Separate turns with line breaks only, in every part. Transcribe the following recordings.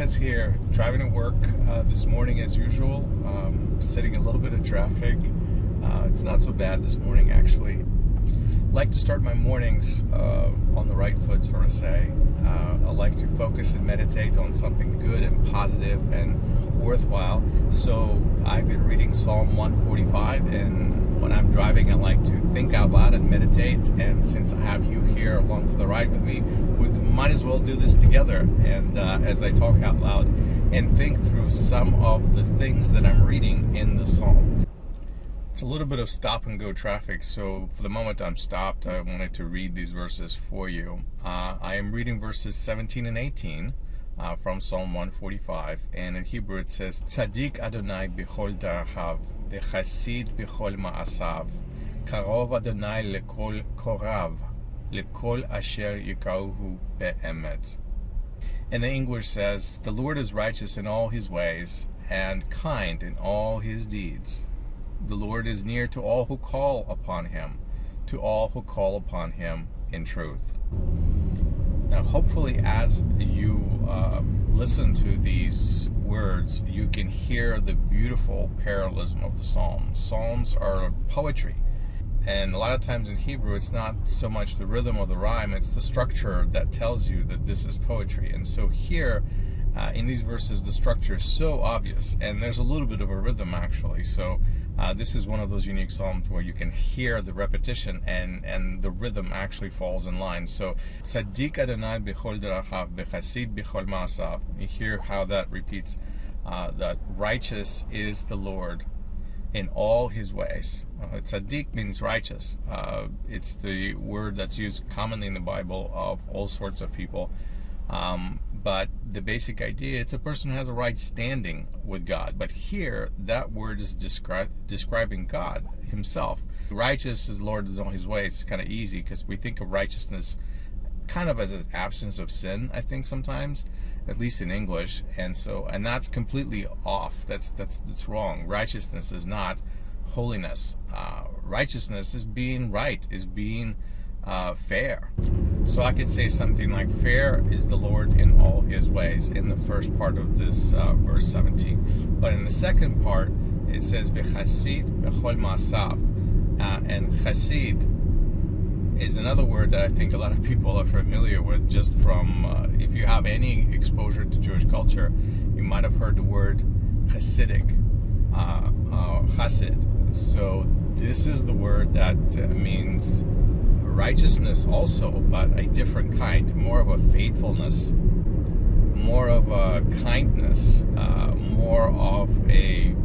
Yehwa's here, driving to work this morning as usual, sitting a little bit of traffic. It's not so bad this morning, actually. Like to start my mornings on the right foot, sort of say. I like to focus and meditate on something good and positive and worthwhile. So I've been reading Psalm 145, and when I'm driving, I like to think out loud and meditate. And since I have you here along for the ride with me, we might as well do this together. And as I talk out loud and think through some of the things that I'm reading in the Psalm. It's a little bit of stop and go traffic, so for the moment I'm stopped. I wanted to read these verses for you. I am reading verses 17 and 18 from Psalm 145, and in Hebrew it says, Tzadik Adonai b'chol darachav, v'chasid b'chol ma'asav, karov Adonai lekol korav, lekol asher yikauhu be'emet. And the English says, the Lord is righteous in all his ways, and kind in all his deeds. The Lord is near to all who call upon him, to all who call upon him in truth. Now, hopefully, as you listen to these words, you can hear the beautiful parallelism of the Psalms. Psalms are poetry. And a lot of times in Hebrew, it's not so much the rhythm or the rhyme, it's the structure that tells you that this is poetry. And so here, in these verses, the structure is so obvious, and there's a little bit of a rhythm, actually. So this is one of those unique psalms where you can hear the repetition and the rhythm actually falls in line. So, Tzadik Adonai b'chol darachav, v'chasid b'chol ma'asav. You hear how that repeats, that righteous is the Lord in all his ways. Tzaddik means righteous. It's the word that's used commonly in the Bible of all sorts of people. But the basic idea, it's a person who has a right standing with God. But here, that word is describing God himself. Righteous is the Lord in all his ways. It's kind of easy because we think of righteousness kind of as an absence of sin, I think sometimes, at least in English. And that's completely off. That's wrong. Righteousness is not holiness. Righteousness is being right, is being fair. So I could say something like, fair is the Lord in all his ways, in the first part of this verse 17. But in the second part, it says, v'chasid b'chol ma'asav. And chasid is another word that I think a lot of people are familiar with, just from, if you have any exposure to Jewish culture, you might have heard the word Hasidic, chassid. So this is the word that means righteousness also, but a different kind, more of a faithfulness, more of a kindness, more of a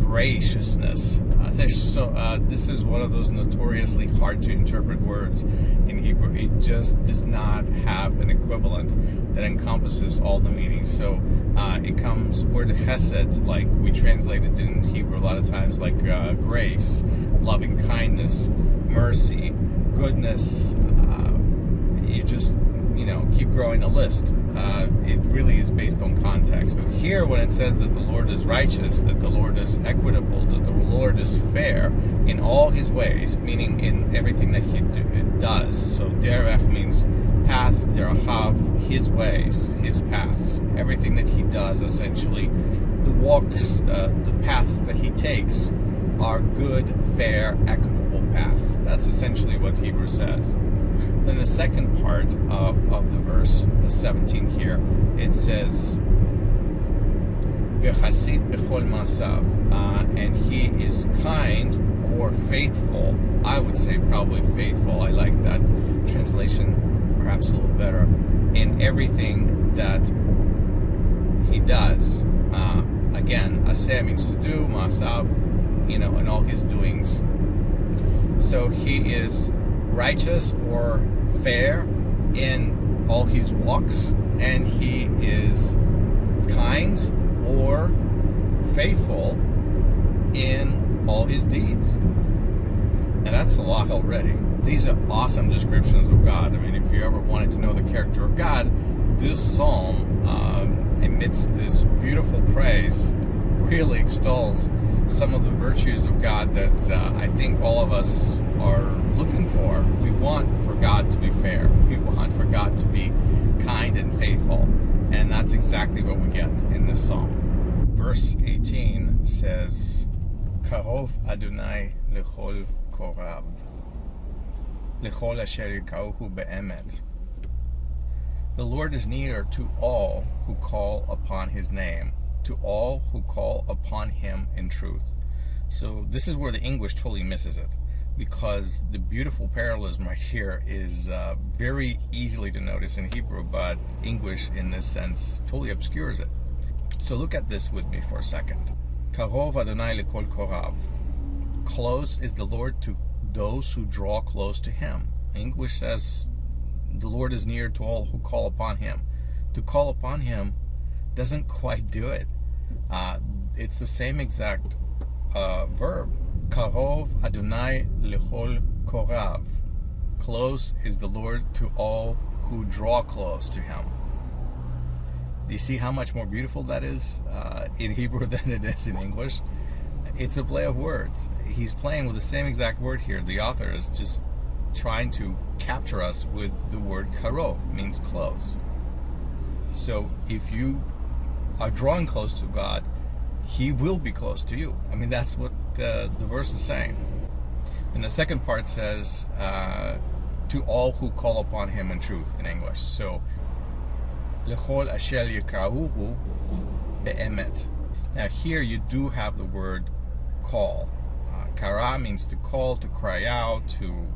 graciousness. This is one of those notoriously hard to interpret words in Hebrew. It just does not have an equivalent that encompasses all the meanings. So it comes, word chesed, like we translate it in Hebrew a lot of times, like grace, loving kindness, mercy, goodness. You just, keep growing a list. It really is based on context. So here, when it says that the Lord is righteous, that the Lord is equitable, that the Lord is fair in all his ways, meaning in everything that he does. So derech means path, derachav, his ways, his paths, everything that he does, essentially. The walks, the paths that he takes are good, fair, equitable paths. That's essentially what Hebrew says. Then the second part of the verse, 17 here, it says, v'chasid b'chol ma'asav, and he is kind or faithful. I would say probably faithful. I like that translation perhaps a little better. In everything that he does. Again, aseh means to do, ma'asav, in all his doings. So he is righteous or fair in all his walks, and he is kind or faithful in all his deeds. And that's a lot already. These are awesome descriptions of God. I mean, if you ever wanted to know the character of God, this psalm amidst this beautiful praise really extols some of the virtues of God that I think all of us are looking for. We want for God to be fair. We want for God to be kind and faithful. And that's exactly what we get in this psalm. Verse 18 says, Karov Adonai lechol korav, lechol asher yikauhu be'emet. The Lord is near to all who call upon his name, to all who call upon him in truth. So this is where the English totally misses it, because the beautiful parallelism right here is very easily to notice in Hebrew, but English in this sense totally obscures it. So look at this with me for a second. Karov Adonai lekol korav. Close is the Lord to those who draw close to him. English says the Lord is near to all who call upon him. To call upon him doesn't quite do it. It's the same exact verb. Karov Adonai lechol korav. Close is the Lord to all who draw close to him. Do you see how much more beautiful that is in Hebrew than it is in English? It's a play of words. He's playing with the same exact word here. The author is just trying to capture us with the word karov, means close. So if you are drawing close to God, he will be close to you. I mean, that's what the verse is saying. And the second part says, to all who call upon him in truth, in English. So, lechol asher yikauhu be'emet. Now here you do have the word call. Kara means to call, to cry out, to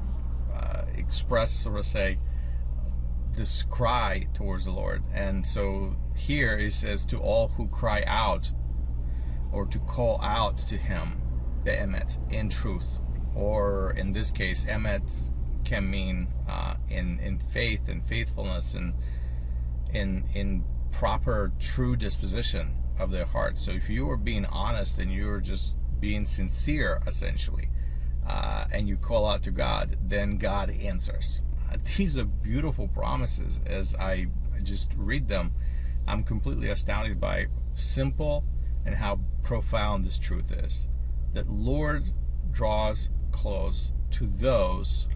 express, or say, this cry towards the Lord. And so here it says to all who cry out, or to call out to him, be'emet, in truth. Or in this case, emet can mean in faith and faithfulness, and in proper true disposition of their heart. So if you are being honest and you're just being sincere, essentially, and you call out to God, then God answers. These are beautiful promises. As I just read them, I'm completely astounded by simple and how profound this truth is. That Lord draws close to those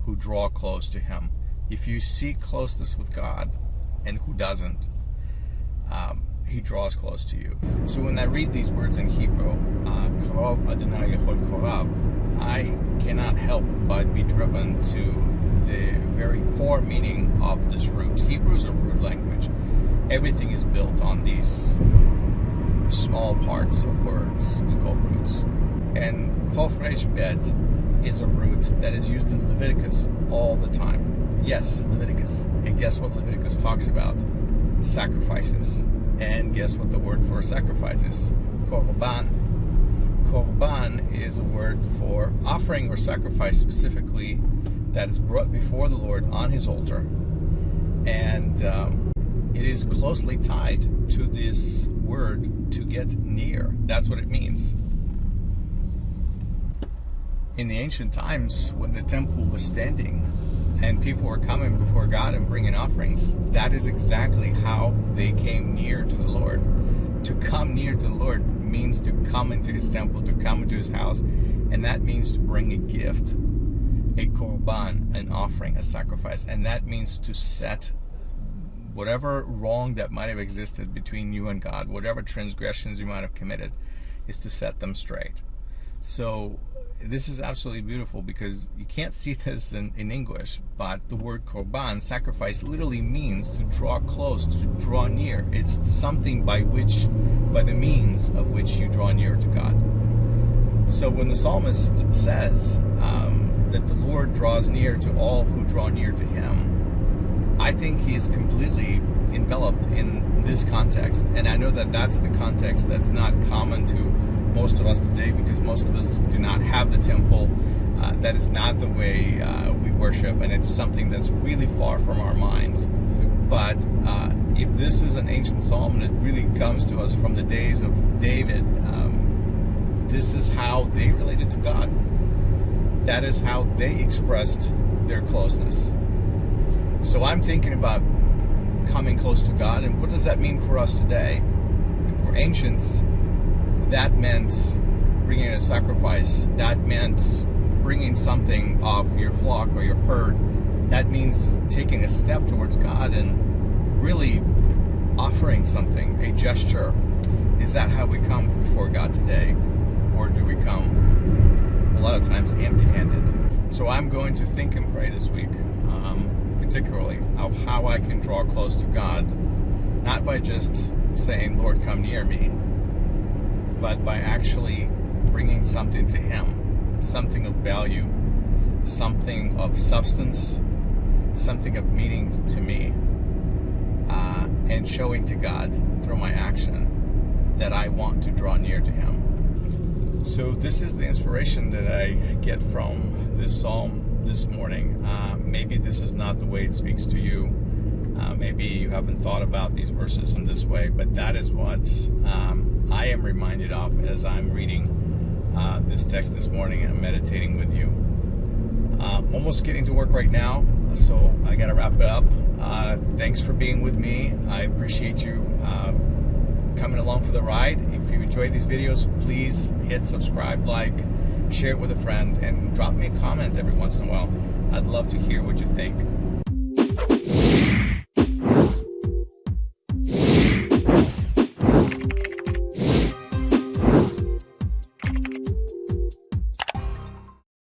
who draw close to him. If you seek closeness with God, and who doesn't, he draws close to you. So when I read these words in Hebrew, Karov Adonai lechol korav, I cannot help but be driven to the very core meaning of this root. Hebrew is a root language. Everything is built on these small parts of words we call roots. And Chof Resh Bet is a root that is used in Leviticus all the time. Yes, Leviticus. And guess what Leviticus talks about? Sacrifices. And guess what the word for sacrifice is? Korban. Korban is a word for offering or sacrifice, specifically, that is brought before the Lord on his altar. And it is closely tied to this word, to get near. That's what it means. In the ancient times, when the temple was standing and people were coming before God and bringing offerings, that is exactly how they came near to the Lord. To come near to the Lord means to come into his temple, to come into his house, and that means to bring a gift, a korban, an offering, a sacrifice. And that means to set whatever wrong that might have existed between you and God, whatever transgressions you might have committed, is to set them straight. So this is absolutely beautiful, because you can't see this in English, but the word korban, sacrifice, literally means to draw close, to draw near. It's something by the means of which you draw near to God. So when the psalmist says that the Lord draws near to all who draw near to him, I think he is completely enveloped in this context. And I know that that's the context that's not common to most of us today, because most of us do not have the temple. That is not the way we worship, and it's something that's really far from our minds. But if this is an ancient psalm, and it really comes to us from the days of David, this is how they related to God. That is how they expressed their closeness. So I'm thinking about coming close to God, and what does that mean for us today? If we're ancients, that meant bringing a sacrifice. That meant bringing something off your flock or your herd. That means taking a step towards God and really offering something, a gesture. Is that how we come before God today? Or do we come a lot of times empty-handed? So I'm going to think and pray this week, particularly of how I can draw close to God, not by just saying, Lord, come near me, but by actually bringing something to Him, something of value, something of substance, something of meaning to me, and showing to God through my action that I want to draw near to Him. So this is the inspiration that I get from this psalm this morning. Maybe this is not the way it speaks to you. Maybe you haven't thought about these verses in this way, but that is what I am reminded of as I'm reading this text this morning and meditating with you. Almost getting to work right now, so I gotta wrap it up. Thanks for being with me. I appreciate you coming along for the ride. If you enjoy these videos, please hit subscribe, like, share it with a friend, and drop me a comment every once in a while. I'd love to hear what you think.